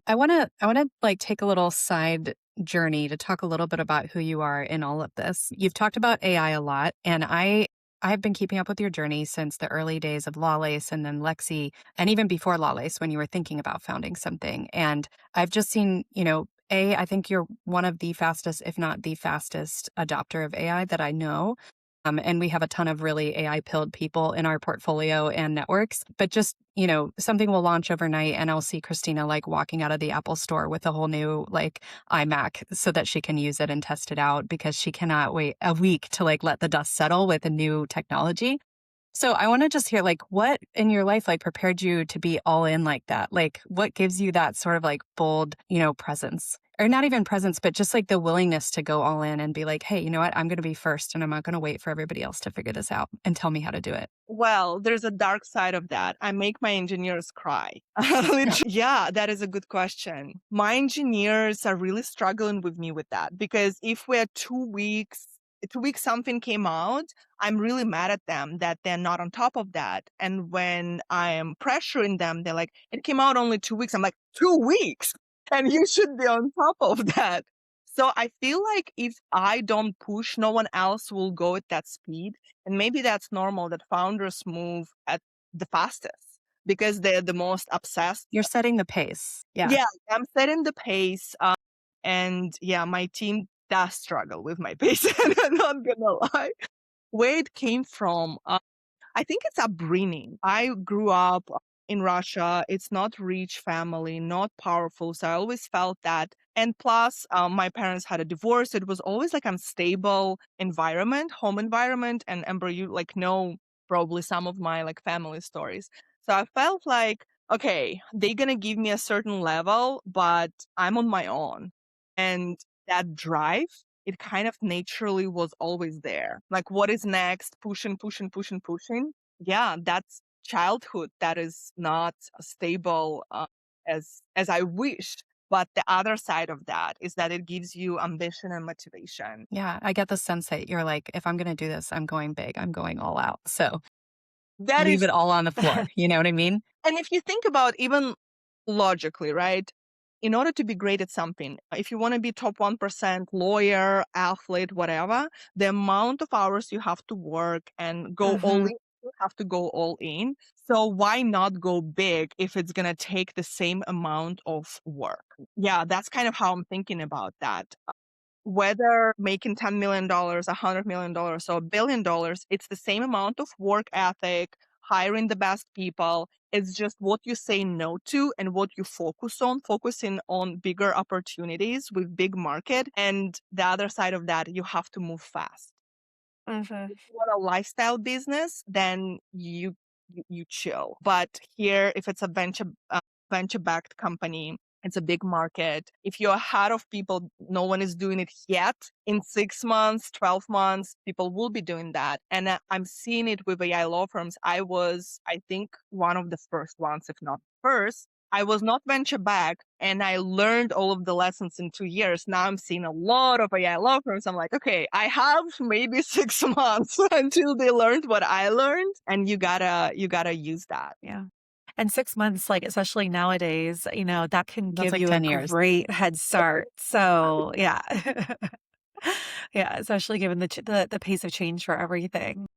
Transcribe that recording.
I want to like take a little side journey to talk a little bit about who you are in all of this. You've talked about AI a lot, and I've been keeping up with your journey since the early days of Lawlace and then Lexi, and even before Lawlace when you were thinking about founding something. And I've just seen, I think you're one of the fastest, if not the fastest adopter of AI that I know. And we have a ton of really AI pilled people in our portfolio and networks. But just, something will launch overnight and I'll see Christina like walking out of the Apple store with a whole new like iMac so that she can use it and test it out because she cannot wait a week to like let the dust settle with a new technology. So I want to just hear like what in your life like prepared you to be all in like that? Like what gives you that sort of like bold, presence? Or not even presence, but just like the willingness to go all in and be like, hey, you know what? I'm going to be first and I'm not going to wait for everybody else to figure this out and tell me how to do it. Well, there's a dark side of that. I make my engineers cry. Yeah, that is a good question. My engineers are really struggling with me with that because if we're 2 weeks, 2 weeks something came out, I'm really mad at them that they're not on top of that. And when I am pressuring them, they're like, it came out only 2 weeks. I'm like, 2 weeks? And you should be on top of that. So I feel like if I don't push, no one else will go at that speed. And maybe that's normal that founders move at the fastest because they're the most obsessed. You're setting the pace. Yeah. Yeah, I'm setting the pace. And yeah, my team does struggle with my pace. I'm not gonna lie. Where it came from, I think it's upbringing. I grew up in Russia. It's not rich family, not powerful. So I always felt that. And plus, my parents had a divorce. It was always like unstable environment, home environment. And Amber, you like know probably some of my like family stories. So I felt like, okay, they're gonna give me a certain level, but I'm on my own. And that drive, it kind of naturally was always there. Like, what is next? Pushing, pushing, pushing, pushing. Yeah, that's childhood that is not stable as I wish. But the other side of that is that it gives you ambition and motivation. Yeah. I get the sense that you're like, if I'm going to do this, I'm going big, I'm going all out. So That leave is, it all on the floor. You know what I mean? and if you think about even logically, right? In order to be great at something, if you want to be top 1% lawyer, athlete, whatever, the amount of hours you have to work and go all Hmm. in, you have to go all in. So why not go big if it's going to take the same amount of work? Yeah, that's kind of how I'm thinking about that. Whether making $10 million, $100 million, or $1 billion, it's the same amount of work ethic, hiring the best people. It's just what you say no to and what you focus on, focusing on bigger opportunities with big market. And the other side of that, you have to move fast. Hmm. If you want a lifestyle business, then you chill. But here, if it's a venture backed company, it's a big market. If you're ahead of people, no one is doing it yet. In 6 months, 12 months, people will be doing that. And I'm seeing it with AI law firms. I was, I think, one of the first ones, if not first. I was not venture back and I learned all of the lessons in 2 years. Now I'm seeing a lot of AI law firms. I'm like, okay, I have maybe 6 months until they learned what I learned. And you gotta use that. Yeah. And 6 months, like, especially nowadays, that can That's give like you a 10 years. great head start. So, yeah. Yeah, especially given the pace of change for everything.